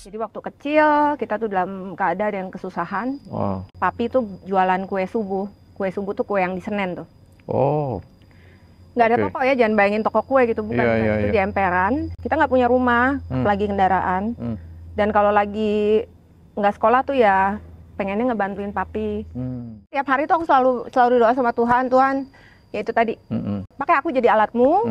Jadi waktu kecil kita tuh dalam keadaan yang kesusahan. Wow. Papi tuh jualan kue subuh. Kue subuh tuh kue yang di Senen tuh. Oh. Nggak ada Oke. toko ya, jangan bayangin toko kue gitu, bukan. Iya, Itu iya. di emperan. Kita nggak punya rumah, lagi kendaraan. Dan kalau lagi nggak sekolah tuh ya pengennya ngebantuin papi. Tiap hari tuh aku selalu doa sama Tuhan, ya itu tadi, pakai aku jadi alatmu.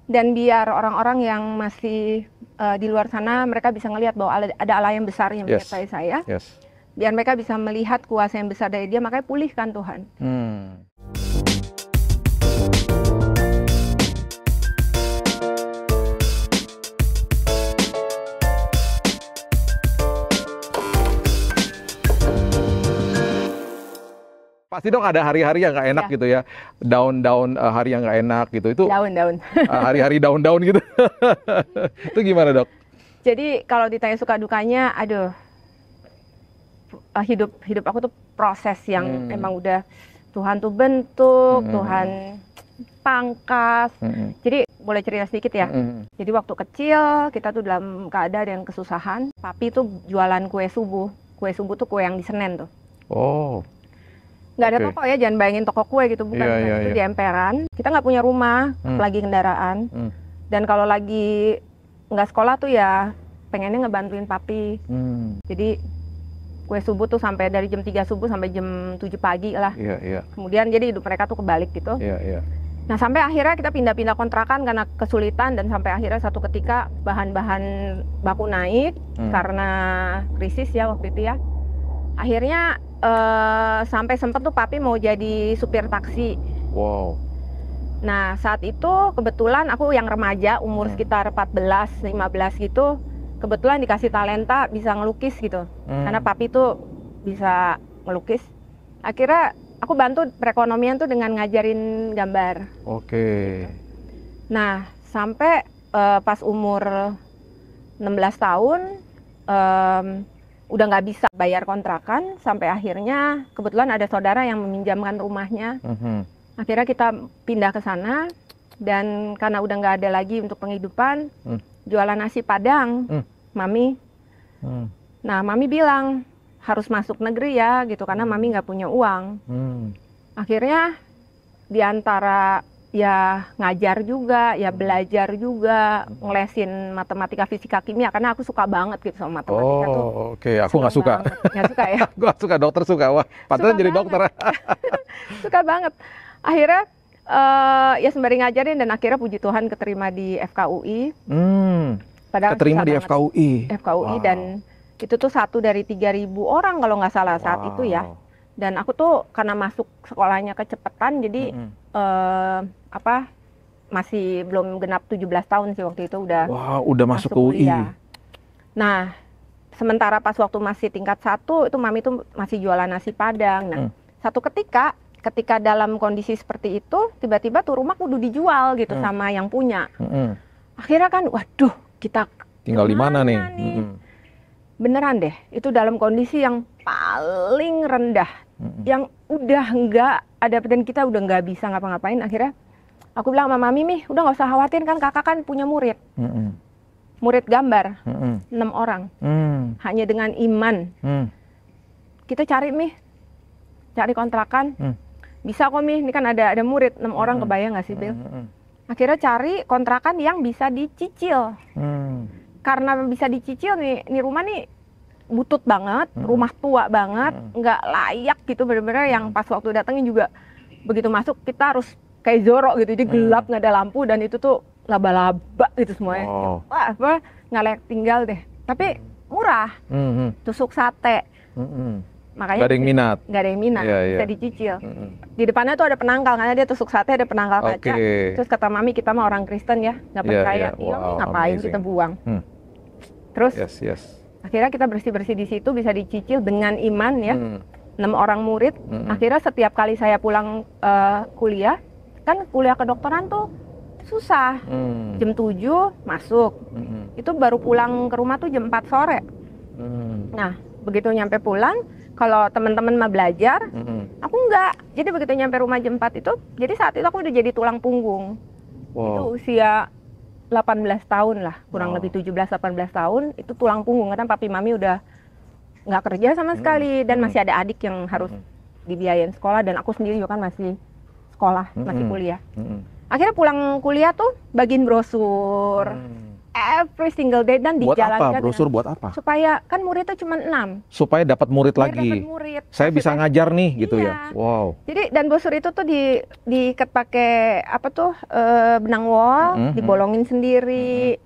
Dan biar orang-orang yang masih di luar sana, mereka bisa ngelihat bahwa ada Allah yang besar yang menyertai saya. Biar mereka bisa melihat kuasa yang besar dari Dia, makanya pulihkan Tuhan. Pasti dong ada hari-hari yang nggak enak Ya. gitu ya, daun-daun hari yang nggak enak gitu. Itu Daun-daun. hari-hari daun-daun gitu. Itu gimana, Dok? Jadi kalau ditanya suka dukanya, aduh, hidup aku tuh proses yang emang udah Tuhan tuh bentuk, Tuhan pangkas. Jadi boleh cerita sedikit ya. Jadi waktu kecil kita tuh dalam keadaan yang kesusahan. Papi tuh jualan kue subuh. Kue subuh tuh kue yang di Senen tuh. Oh. Nggak ada toko ya, jangan bayangin toko kue gitu, bukan. Iya. Itu di emperan. Kita nggak punya rumah, lagi kendaraan. Dan kalau lagi nggak sekolah tuh ya pengennya ngebantuin papi. Jadi kue subuh tuh sampai dari jam 3 subuh sampai jam 7 pagi lah. Iya. Kemudian jadi hidup mereka tuh kebalik gitu. Iya. Nah sampai akhirnya kita pindah-pindah kontrakan karena kesulitan, dan sampai akhirnya satu ketika bahan-bahan baku naik karena krisis ya waktu itu ya. Akhirnya sampai sempet tuh papi mau jadi supir taksi. Wow. Nah saat itu kebetulan aku yang remaja, umur sekitar 14-15 gitu, kebetulan dikasih talenta bisa ngelukis gitu. Karena papi tuh bisa ngelukis. Akhirnya aku bantu perekonomian tuh dengan ngajarin gambar. Oke. Nah sampai pas umur 16 tahun udah nggak bisa bayar kontrakan, sampai akhirnya kebetulan ada saudara yang meminjamkan rumahnya. Akhirnya kita pindah ke sana, dan karena udah nggak ada lagi untuk penghidupan, jualan nasi Padang, Mami. Nah Mami bilang harus masuk negeri ya gitu, karena Mami nggak punya uang. Akhirnya diantara ya ngajar juga, ya belajar juga, ngelesin matematika, fisika, kimia, karena aku suka banget gitu sama matematika tuh. Oh, oke. Aku nggak suka. Nggak suka ya? Gue suka, dokter suka. Wah, padahal jadi dokter. Suka banget. Akhirnya ya sembari ngajarin, dan akhirnya puji Tuhan keterima di FKUI. Keterima di FKUI. FKUI, dan itu tuh 1 dari 3.000 orang kalau nggak salah saat itu ya. Dan aku tuh karena masuk sekolahnya kecepatan, jadi masih belum genap 17 tahun sih waktu itu udah masuk ke UI. Nah, sementara pas waktu masih tingkat 1 itu Mami tuh masih jualan nasi Padang. Nah, satu ketika dalam kondisi seperti itu, tiba-tiba tuh rumah kudu dijual gitu sama yang punya. Akhirnya kan, waduh, kita tinggal di mana nih? Beneran deh, itu dalam kondisi yang paling rendah, yang udah nggak ada, dan kita udah nggak bisa ngapa-ngapain. Akhirnya aku bilang sama Mami, "Mih, udah nggak usah khawatir, kan kakak kan punya murid, murid gambar, 6 orang, hanya dengan iman. Kita cari, Mih, cari kontrakan, bisa kok, Mih, ini kan ada murid 6 orang, kebayang nggak sih, Bil?" Akhirnya cari kontrakan yang bisa dicicil. Karena bisa dicicil nih rumah nih butut banget, rumah tua banget, nggak layak gitu, bener-bener yang pas waktu datangin juga begitu masuk kita harus kayak Zorro gitu, jadi gelap, nggak ada lampu, dan itu tuh laba-laba gitu semuanya. Wah, nggak layak tinggal deh. Tapi murah, tusuk sate. Makanya nggak ada yang minat, bisa dicicil. Di depannya tuh ada penangkal, karena dia tusuk sate ada penangkal kaca. Terus kata Mami, kita mah orang Kristen ya, nggak percaya. Ngapain kita buang. Terus akhirnya kita bersih-bersih di situ, bisa dicicil dengan iman ya. 6 orang murid. Akhirnya setiap kali saya pulang kuliah, kan kuliah kedokteran tuh susah. Jam 7 masuk. Itu baru pulang ke rumah tuh jam 4 sore. Nah, begitu nyampe pulang, kalau teman-teman mah belajar, aku enggak. Jadi begitu nyampe rumah jam 4 itu, jadi saat itu aku udah jadi tulang punggung. Itu usia 18 tahun lah, kurang Wow. lebih 17-18 tahun, itu tulang punggung karena papi mami udah nggak kerja sama sekali dan masih ada adik yang harus dibiayain sekolah dan aku sendiri juga kan masih sekolah, masih kuliah. Akhirnya pulang kuliah tuh bagiin brosur every single day dan Buat apa? dijalankan. Brosur buat apa? Supaya kan muridnya cuma 6. Supaya dapat murid Biar lagi. dapat murid. Saya bisa Maksudnya, ngajar nih gitu iya. ya. Wow. Jadi dan brosur itu tuh diikat pakai apa tuh benang wol, dibolongin sendiri.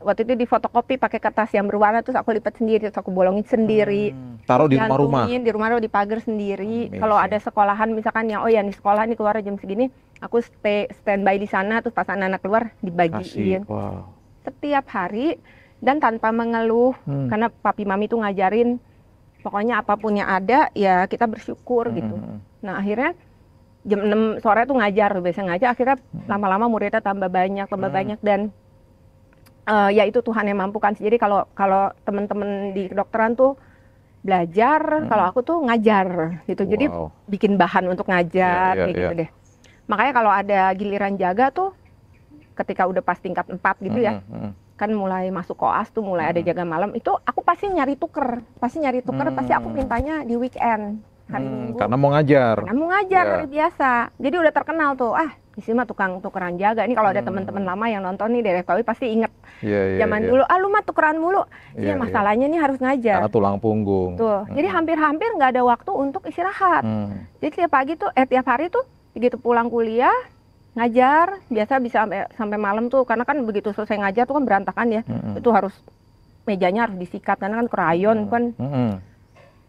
Waktu itu difotokopi pakai kertas yang berwarna terus aku lipat sendiri, terus aku bolongin sendiri. Taruh di rumah-rumah. Gantungin di rumah di pagar sendiri. Amazing. Kalau ada sekolahan misalkan yang di sekolah nih keluar jam segini, aku standby di sana terus pas anak-anak keluar dibagiin. Kasih. Wow. Setiap hari dan tanpa mengeluh karena papi mami tuh ngajarin pokoknya apapun yang ada ya kita bersyukur gitu. Nah akhirnya jam 6 sore tuh ngajar, biasa ngajar akhirnya lama-lama muridnya tambah banyak dan ya itu Tuhan yang mampukan. Jadi kalau teman-teman di kedokteran tuh belajar, kalau aku tuh ngajar gitu. Jadi Wow. bikin bahan untuk ngajar Ya, kayak gitu deh. Makanya kalau ada giliran jaga tuh ketika udah pas tingkat 4 gitu ya. Kan mulai masuk koas tuh mulai ada jaga malam itu aku pasti nyari tuker. Pasti aku mintanya di weekend hari Minggu. Karena mau ngajar. Karena mau ngajar Ya. hari biasa. Jadi udah terkenal tuh. Di sini mah tukang tukeran jaga. Ini kalau ada teman-teman lama yang nonton nih dari FKW pasti inget Iya, zaman dulu. Lu mah tukeran mulu. Iya, Iya masalahnya nih harus ngajar. Karena tulang punggung. Tuh. Jadi hampir-hampir nggak ada waktu untuk istirahat. Jadi tiap pagi tuh tiap hari tuh begitu pulang kuliah ngajar biasa bisa sampai malam tuh karena kan begitu selesai ngajar tuh kan berantakan ya. Itu harus mejanya harus disikat karena kan krayon kan.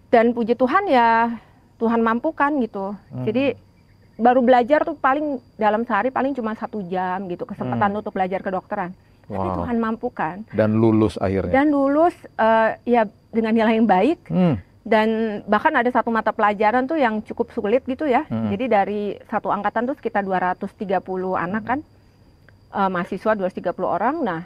Dan puji Tuhan ya Tuhan mampukan gitu. Jadi baru belajar tuh paling dalam sehari paling cuma 1 jam gitu kesempatan untuk belajar kedokteran. Tapi Wow. Tuhan mampukan. Dan lulus akhirnya. Dan lulus ya dengan nilai yang baik. Dan bahkan ada satu mata pelajaran tuh yang cukup sulit gitu ya. Jadi dari satu angkatan tuh sekitar 230 anak kan. Mahasiswa 230 orang. Nah,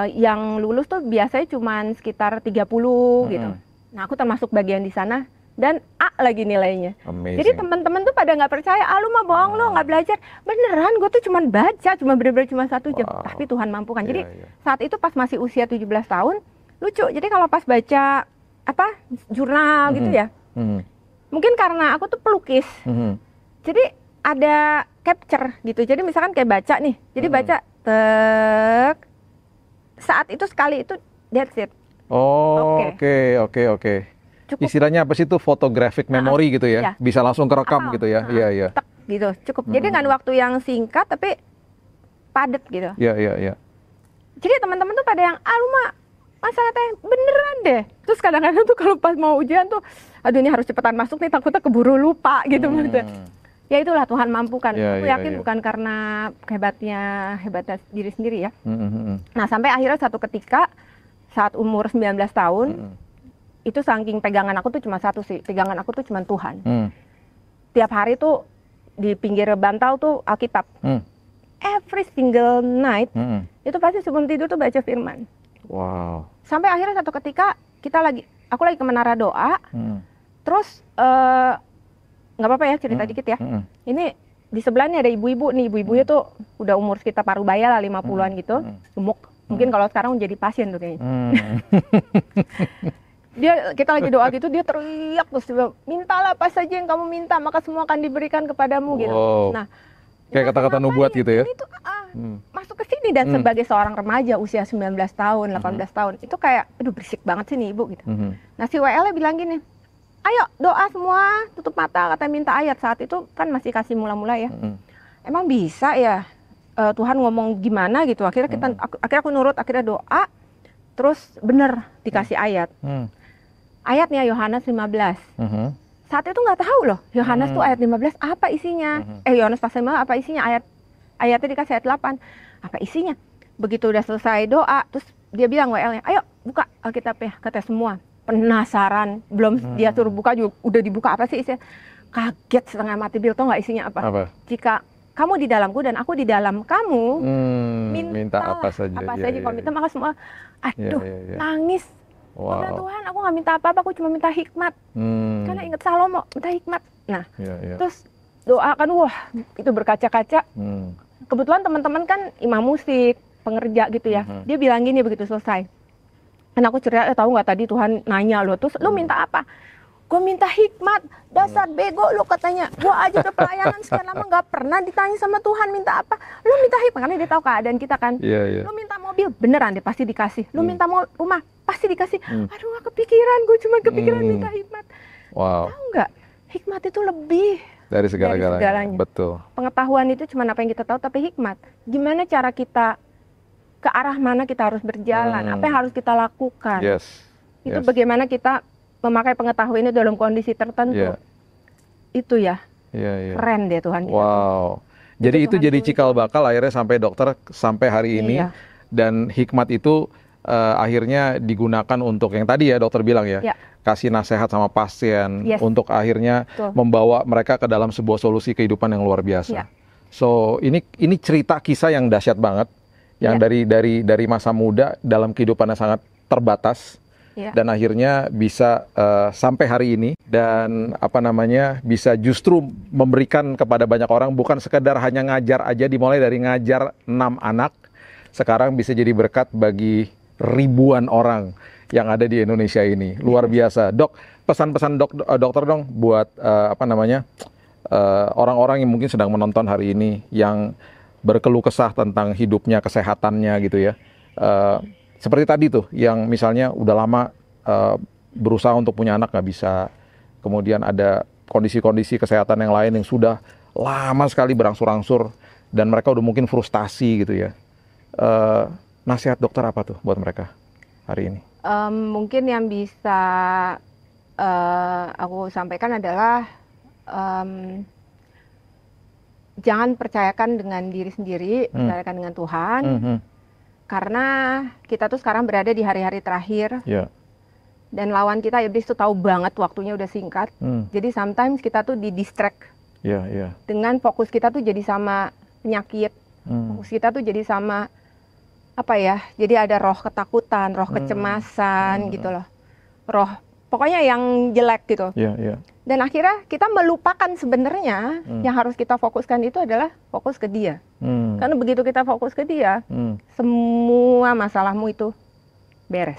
yang lulus tuh biasanya cuma sekitar 30 gitu. Nah, aku termasuk bagian di sana dan A lagi nilainya. Amazing. Jadi teman-teman tuh pada nggak percaya, lu mah bohong lu nggak belajar. Beneran, gue tuh cuma baca, bener-bener cuma 1 jam. Wow. Tapi Tuhan mampukan. Jadi Iya. saat itu pas masih usia 17 tahun, lucu. Jadi kalau pas baca jurnal gitu ya, mungkin karena aku tuh pelukis. Jadi ada capture gitu. Jadi misalkan kayak baca nih. Jadi baca saat itu sekali itu that's it. Oh, oke. Cukup. Istilahnya apa sih itu photographic memory gitu ya? Iya. Bisa langsung kerekam Hafal. gitu ya? Iya. Tek, gitu, cukup. Jadi dengan waktu yang singkat tapi padat gitu. Iya. Jadi teman-teman tuh pada yang lu mah masalah teh beneran deh. Terus kadang-kadang tuh kalau pas mau ujian tuh aduh ini harus cepetan masuk nih takutnya keburu lupa gitu maksudnya. Ya itulah Tuhan mampukan. Iya, Aku iya, yakin iya. bukan karena hebatnya diri sendiri ya. Nah, sampai akhirnya satu ketika saat umur 19 tahun itu saking pegangan aku tuh cuma satu sih. Pegangan aku tuh cuma Tuhan. Tiap hari tuh di pinggir bantal tuh Alkitab. Every single night itu pasti sebelum tidur tuh baca firman. Wow. Sampai akhirnya satu ketika aku lagi ke menara doa, terus nggak apa-apa ya cerita dikit ya. Ini di sebelahnya ada ibu-ibu nih, ibu-ibunya tuh udah umur sekitar parubaya lah 50-an gitu, gemuk. Mungkin kalau sekarang jadi pasien tuh kayaknya. Kita lagi doa gitu, dia teriak terus dia bilang, mintalah apa saja yang kamu minta, maka semua akan diberikan kepadamu gitu. Wow. Nah, Kayak kata-kata nubuat gitu ya? ini tuh masuk ke sini dan sebagai seorang remaja usia 19 tahun, 18 tahun, itu kayak, aduh berisik banget sih nih ibu gitu. Nah si WL-nya bilang gini, ayo doa semua, tutup mata, katanya minta ayat. Saat itu kan masih kasih mula-mula ya. Emang bisa ya Tuhan ngomong gimana gitu. Akhirnya aku nurut, akhirnya doa, terus bener dikasih ayat. Ayatnya Yohanes 15. Saat itu nggak tahu loh, Yohanes tuh ayat 15 apa isinya? Yohanes pasal 15 apa isinya? Ayatnya dikasih ayat 8. Apa isinya? Begitu udah selesai doa, terus dia bilang WL-nya, ayo buka Alkitabnya, katanya semua. Penasaran, belum dia suruh buka juga udah dibuka, apa sih isinya? Kaget setengah mati, Bill, tau nggak isinya apa? Jika kamu di dalamku dan aku di dalam kamu, minta apa saja. Kalau minta maka semua, aduh, nangis. Wow. Tuhan, aku nggak minta apa-apa, aku cuma minta hikmat. Karena inget Salomo, minta hikmat. Nah, terus doakan, wah itu berkaca-kaca. Kebetulan teman-teman kan imam musik, pengerja gitu ya. Dia bilang gini begitu selesai. Dan aku cerita, tahu nggak tadi Tuhan nanya lo, terus lo minta apa? Gue minta hikmat, dasar bego lo katanya. Gue aja udah pelayanan sekian lama nggak pernah ditanya sama Tuhan minta apa. Lo minta hikmat, karena dia tahu keadaan kita kan. Lo minta mobil, beneran deh pasti dikasih. Lo minta rumah, pasti dikasih. Aduh gak kepikiran, gue cuma kepikiran minta hikmat. Wow. Tahu nggak, hikmat itu lebih dari segala-galanya. Betul. Pengetahuan itu cuma apa yang kita tahu, tapi hikmat. Gimana cara kita, ke arah mana kita harus berjalan, apa yang harus kita lakukan. Itu bagaimana kita memakai pengetahuan ini dalam kondisi tertentu. Itu ya, keren deh Tuhan. Wow. Jadi itu jadi cikal bakal akhirnya sampai dokter sampai hari ini. Dan hikmat itu akhirnya digunakan untuk yang tadi ya dokter bilang ya, kasih nasihat sama pasien untuk akhirnya membawa mereka ke dalam sebuah solusi kehidupan yang luar biasa. So ini cerita kisah yang dahsyat banget, yang dari masa muda dalam kehidupannya sangat terbatas. Dan akhirnya bisa sampai hari ini dan bisa justru memberikan kepada banyak orang, bukan sekedar hanya ngajar aja, dimulai dari ngajar 6 anak, sekarang bisa jadi berkat bagi ribuan orang yang ada di Indonesia ini. Luar biasa. Dok, pesan-pesan dokter dong buat orang-orang yang mungkin sedang menonton hari ini yang berkeluh kesah tentang hidupnya, kesehatannya gitu ya. Seperti tadi tuh, yang misalnya udah lama berusaha untuk punya anak nggak bisa, kemudian ada kondisi-kondisi kesehatan yang lain yang sudah lama sekali berangsur-angsur, dan mereka udah mungkin frustasi gitu ya. Nasihat dokter apa tuh buat mereka hari ini? Mungkin yang bisa aku sampaikan adalah jangan percayakan dengan diri sendiri, percayakan dengan Tuhan. Karena kita tuh sekarang berada di hari-hari terakhir, dan lawan kita iblis tuh tahu banget waktunya udah singkat. Jadi sometimes kita tuh di-distract dengan fokus kita tuh jadi sama penyakit, fokus kita tuh jadi sama jadi ada roh ketakutan, roh kecemasan gitu loh, roh pokoknya yang jelek gitu. Dan akhirnya kita melupakan sebenarnya yang harus kita fokuskan itu adalah fokus ke Dia. Karena begitu kita fokus ke Dia, semua masalahmu itu beres.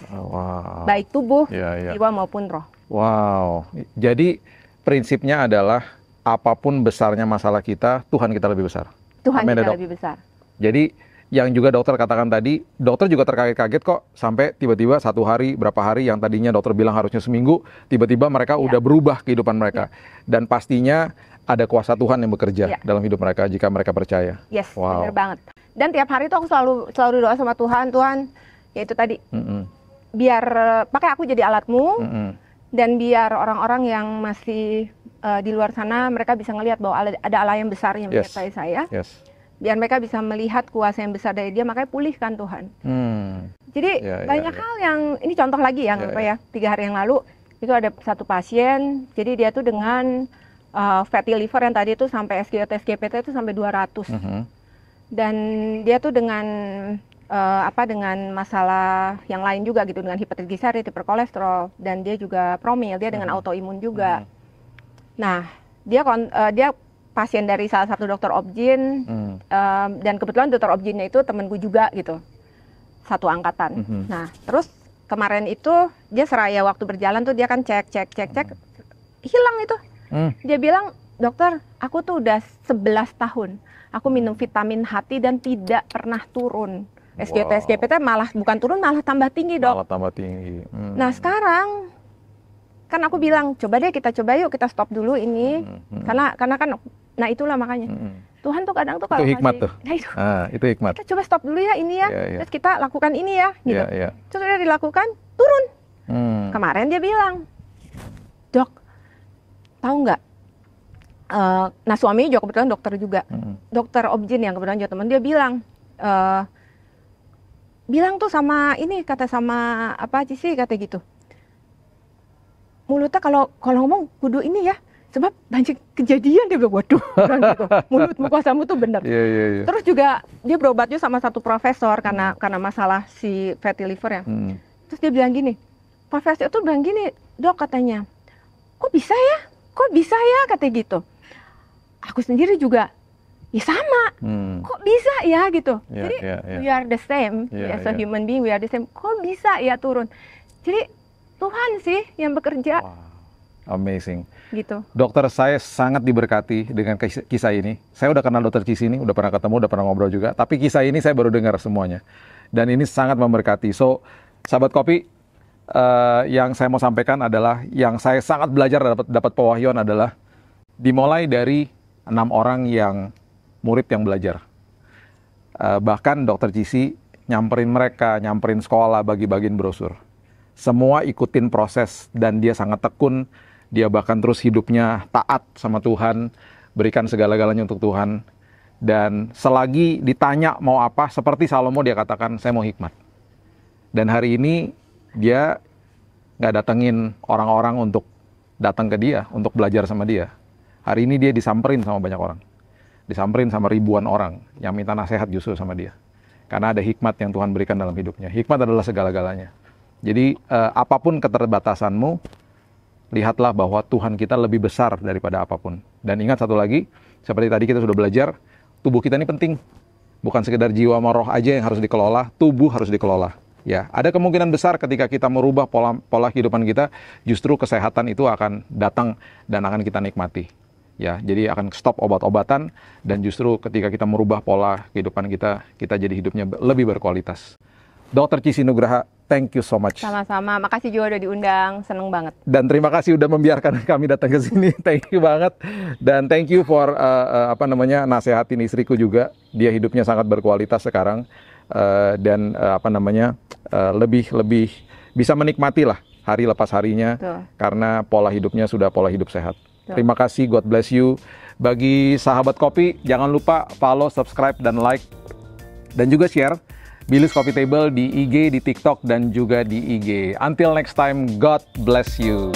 Baik tubuh, jiwa maupun roh. Wow. Jadi prinsipnya adalah apapun besarnya masalah kita, Tuhan kita lebih besar. Tuhan kita lebih besar. Jadi yang juga dokter katakan tadi, dokter juga terkaget-kaget kok sampai tiba-tiba satu hari, berapa hari yang tadinya dokter bilang harusnya seminggu, tiba-tiba mereka udah berubah kehidupan mereka. Dan pastinya ada kuasa Tuhan yang bekerja dalam hidup mereka jika mereka percaya. Benar banget. Dan tiap hari itu aku selalu doa sama Tuhan, ya itu tadi, biar pakai aku jadi alatmu, dan biar orang-orang yang masih di luar sana, mereka bisa ngelihat bahwa ada Allah yang besar yang menyertai saya. Biar mereka bisa melihat kuasa yang besar dari Dia, makanya pulihkan Tuhan. Jadi banyak hal yang, ini contoh lagi ya, 3 hari yang lalu, itu ada satu pasien, jadi dia tuh dengan fatty liver yang tadi itu sampai SGOT-SGPT itu sampai 200. Dan dia tuh dengan dengan masalah yang lain juga gitu, dengan hipertrigliserid, hiperkolesterol, dan dia juga promil, dia dengan autoimun juga. Nah, dia pasien dari salah satu dokter obgyn, dan kebetulan dokter obgynnya itu temenku juga gitu, satu angkatan. Nah, terus kemarin itu dia seraya waktu berjalan tuh dia kan cek, hilang itu. Dia bilang, dokter, aku tuh udah 11 tahun, aku minum vitamin hati dan tidak pernah turun. SGT malah bukan turun, malah tambah tinggi, dok. Malah tambah tinggi. Nah sekarang kan aku bilang, coba deh kita coba yuk, kita stop dulu ini, karena kan, nah itulah makanya Tuhan tuh kadang tuh kalau itu hikmat tuh. Nah itu, itu hikmat. Kita coba stop dulu ya ini ya, terus kita lakukan ini ya, gitu. Terus udah dilakukan, turun. Kemarin dia bilang, dok, tahu nggak? Nah suaminya juga kebetulan dokter juga, dokter obgyn yang kebetulan juga teman, dia bilang tuh sama ini, kata sama apa aja sih, kata gitu, mulutnya kalau ngomong kudu ini ya, sebab banyak kejadian. Dia bilang, waduh, gitu. Mulutmu kuasamu tuh benar. Terus juga dia berobat juga sama satu profesor karena masalah si fatty liver ya. Terus dia bilang gini, profesor itu bilang gini, dok, katanya, kok bisa ya, kata gitu. Aku sendiri juga ya sama. Kok bisa ya gitu. Jadi we are the same, as a human being we are the same. Kok bisa ya turun? Jadi Tuhan sih yang bekerja. Wow. Amazing. Gitu. Dokter, saya sangat diberkati dengan kisah ini. Saya udah kenal Dokter Cici ini, udah pernah ketemu, udah pernah ngobrol juga. Tapi kisah ini saya baru dengar semuanya. Dan ini sangat memberkati. So, sahabat kopi, yang saya mau sampaikan adalah, yang saya sangat belajar dapat pewahyuan adalah, dimulai dari 6 orang yang murid yang belajar. Bahkan Dokter Cici nyamperin mereka, nyamperin sekolah, bagi-bagiin brosur. Semua ikutin proses dan dia sangat tekun. Dia bahkan terus hidupnya taat sama Tuhan, berikan segala-galanya untuk Tuhan. Dan selagi ditanya mau apa, seperti Salomo dia katakan, saya mau hikmat. Dan hari ini dia nggak datengin orang-orang untuk datang ke dia, untuk belajar sama dia. Hari ini dia disamperin sama banyak orang. Disamperin sama ribuan orang yang minta nasihat justru sama dia. Karena ada hikmat yang Tuhan berikan dalam hidupnya. Hikmat adalah segala-galanya. Jadi apapun keterbatasanmu, lihatlah bahwa Tuhan kita lebih besar daripada apapun. Dan ingat satu lagi, seperti tadi kita sudah belajar, tubuh kita ini penting. Bukan sekedar jiwa sama roh aja yang harus dikelola, tubuh harus dikelola. Ya, ada kemungkinan besar ketika kita merubah pola kehidupan kita, justru kesehatan itu akan datang dan akan kita nikmati. Ya, jadi akan stop obat-obatan dan justru ketika kita merubah pola kehidupan kita jadi hidupnya lebih berkualitas. Dr. Cici Nugraha, thank you so much. Sama-sama, makasih juga udah diundang, seneng banget. Dan terima kasih udah membiarkan kami datang ke sini, thank you banget. Dan thank you for nasehatin istriku juga. Dia hidupnya sangat berkualitas sekarang dan lebih bisa menikmati lah hari lepas harinya. Betul. Karena pola hidupnya sudah pola hidup sehat. Betul. Terima kasih, God bless you. Bagi sahabat kopi, jangan lupa follow, subscribe, dan like, dan juga share Billy's Coffee Table di IG, di TikTok, dan juga di IG. Until next time, God bless you.